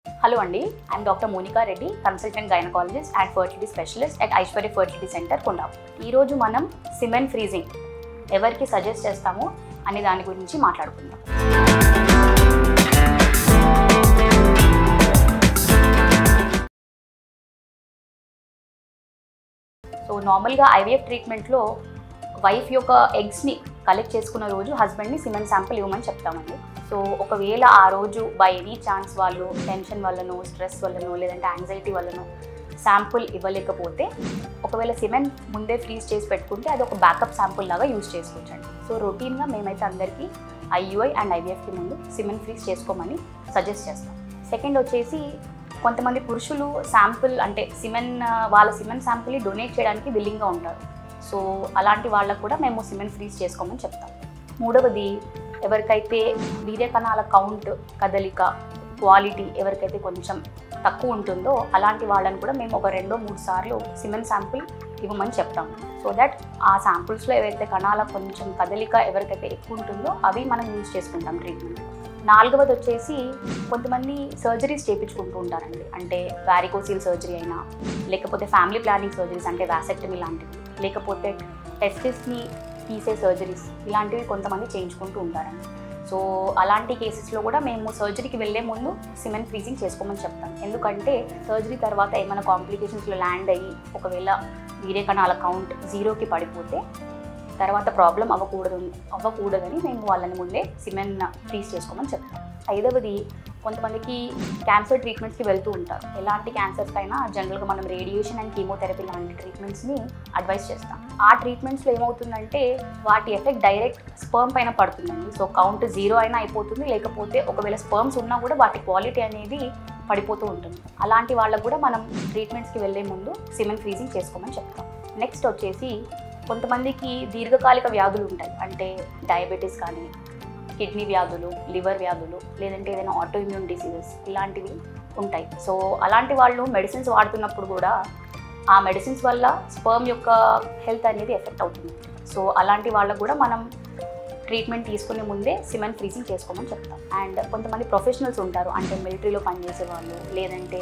Hello Andy, I am Dr. Monica Reddy, consultant gynecologist and fertility specialist at Aishwarya Fertility Center, Kondapur. ఈ రోజు మనం semen freezing ఎవరికి suggest చేస్తామో అనే దాని గురించి మాట్లాడుకుందాం. సో నార్మల్గా ఐవీఎఫ్ ట్రీట్మెంట్లో వైఫ్ యొక్క ఎగ్స్ని కలెక్ట్ చేసుకున్న రోజు హస్బెండ్ని సిమెన్ శాంపుల్ ఇవ్వమని చెప్తామండి. సో ఒకవేళ ఆ రోజు బై ఎనీ ఛాన్స్ వాళ్ళు టెన్షన్ వల్లనో, స్ట్రెస్ వల్లనో, లేదంటే యాంగ్జైటీ వల్లనో శాంపుల్ ఇవ్వలేకపోతే ఒకవేళ సిమెన్ ముందే ఫ్రీజ్ చేసి పెట్టుకుంటే అది ఒక బ్యాకప్ శాంపుల్ లాగా యూజ్ చేసుకోవచ్చండి. సో రొటీన్గా మేమైతే అందరికీ ఐయుఐ అండ్ ఐవీఎఫ్కి ముందు సిమెన్ ఫ్రీజ్ చేసుకోమని సజెస్ట్ చేస్తాం. సెకండ్ వచ్చేసి కొంతమంది పురుషులు శాంపుల్ అంటే వాళ్ళ సిమెన్ శాంపుల్ని డొనేట్ చేయడానికి విల్లింగ్గా ఉంటారు. సో అలాంటి వాళ్ళకు కూడా మేము సిమెన్ ఫ్రీజ్ చేసుకోమని చెప్తాం. మూడవది, ఎవరికైతే వీర్యకణాల కౌంట్, కదలిక, క్వాలిటీ ఎవరికైతే కొంచెం తక్కువ ఉంటుందో అలాంటి వాళ్ళని కూడా మేము ఒక 2-3 సార్లు సిమెన్ శాంపుల్ ఇవ్వమని చెప్తాము. సో దట్ ఆ శాంపుల్స్లో ఏవైతే కణాల కొంచెం కదలిక ఎవరికైతే ఎక్కువ ఉంటుందో అవి మనం యూజ్ చేసుకుంటాం ట్రీట్మెంట్. నాలుగవది వచ్చేసి కొంతమంది సర్జరీస్ చేయించుకుంటూ ఉంటారండి. అంటే వారికోసిల్ సర్జరీ అయినా, లేకపోతే ఫ్యామిలీ ప్లానింగ్ సర్జరీస్ అంటే వాసెక్టమీ లాంటివి, లేకపోతే టెస్టిస్ని తీసే సర్జరీస్ ఇలాంటివి కొంతమంది చేయించుకుంటూ ఉంటారండి. సో అలాంటి కేసెస్లో కూడా మేము సర్జరీకి వెళ్ళే ముందు సిమెన్ ఫ్రీజింగ్ చేసుకోమని చెప్తాం. ఎందుకంటే సర్జరీ తర్వాత ఏమైనా కాంప్లికేషన్స్లో ల్యాండ్ అయ్యి ఒకవేళ వీర్యకణాల కౌంట్ 0కి పడిపోతే తర్వాత ప్రాబ్లం అవ్వకూడదని మేము వాళ్ళని ముందే సిమెన్ ఫ్రీజ్ చేసుకోమని చెప్తాం. ఐదవది, కొంతమందికి క్యాన్సర్ ట్రీట్మెంట్స్కి వెళ్తూ ఉంటారు. ఎలాంటి క్యాన్సర్స్ అయినా జనరల్గా మనం రేడియేషన్ అండ్ కీమోథెరపీ లాంటి ట్రీట్మెంట్స్ని అడ్వైస్ చేస్తాం. ఆ ట్రీట్మెంట్స్లో ఏమవుతుందంటే వాటి ఎఫెక్ట్ డైరెక్ట్ స్పర్మ్ పైన పడుతుందండి. సో కౌంట్ 0 అయినా అయిపోతుంది, లేకపోతే ఒకవేళ స్పర్మ్స్ ఉన్నా కూడా వాటి క్వాలిటీ అనేది పడిపోతూ ఉంటుంది. అలాంటి వాళ్ళకు కూడా మనం ట్రీట్మెంట్స్కి వెళ్ళే ముందు సిమెన్ ఫ్రీజింగ్ చేసుకోమని చెప్తాం. నెక్స్ట్ వచ్చేసి కొంతమందికి దీర్ఘకాలిక వ్యాధులు ఉంటాయి. అంటే డయాబెటీస్ కానీ, కిడ్నీ వ్యాధులు, లివర్ వ్యాధులు, లేదంటే ఏదైనా ఆటో ఇమ్యూన్ డిసీజెస్ ఇలాంటివి ఉంటాయి. సో అలాంటి వాళ్ళు మెడిసిన్స్ వాడుతున్నప్పుడు కూడా ఆ మెడిసిన్స్ వల్ల స్పర్మ్ యొక్క హెల్త్ అనేది ఎఫెక్ట్ అవుతుంది. సో అలాంటి వాళ్ళకు కూడా మనం ట్రీట్మెంట్ తీసుకునే ముందే సిమెన్ ఫ్రీజింగ్ చేసుకోమని చెప్తాం. అండ్ కొంతమంది ప్రొఫెషనల్స్ ఉంటారు. అంటే మిలిటరీలో పనిచేసే వాళ్ళు, లేదంటే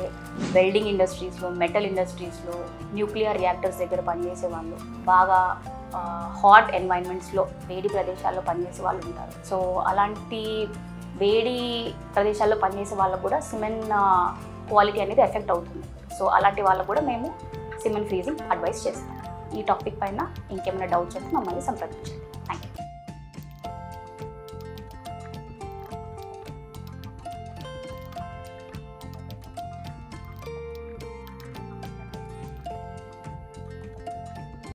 వెల్డింగ్ ఇండస్ట్రీస్లో, మెటల్ ఇండస్ట్రీస్లో, న్యూక్లియర్ రియాక్టర్స్ దగ్గర పనిచేసే వాళ్ళు, బాగా హాట్ ఎన్వైరన్మెంట్స్లో, వేడి ప్రదేశాల్లో పనిచేసే వాళ్ళు ఉంటారు. సో అలాంటి వేడి ప్రదేశాల్లో పనిచేసే వాళ్ళకు కూడా సిమెన్ క్వాలిటీ అనేది ఎఫెక్ట్ అవుతుంది. సో అలాంటి వాళ్ళకు కూడా మేము సిమెన్ ఫ్రీజింగ్ అడ్వైస్ చేస్తాం. ఈ టాపిక్ పైన ఇంకేమైనా డౌట్స్ వస్తే మమ్మల్ని సంప్రదించండి.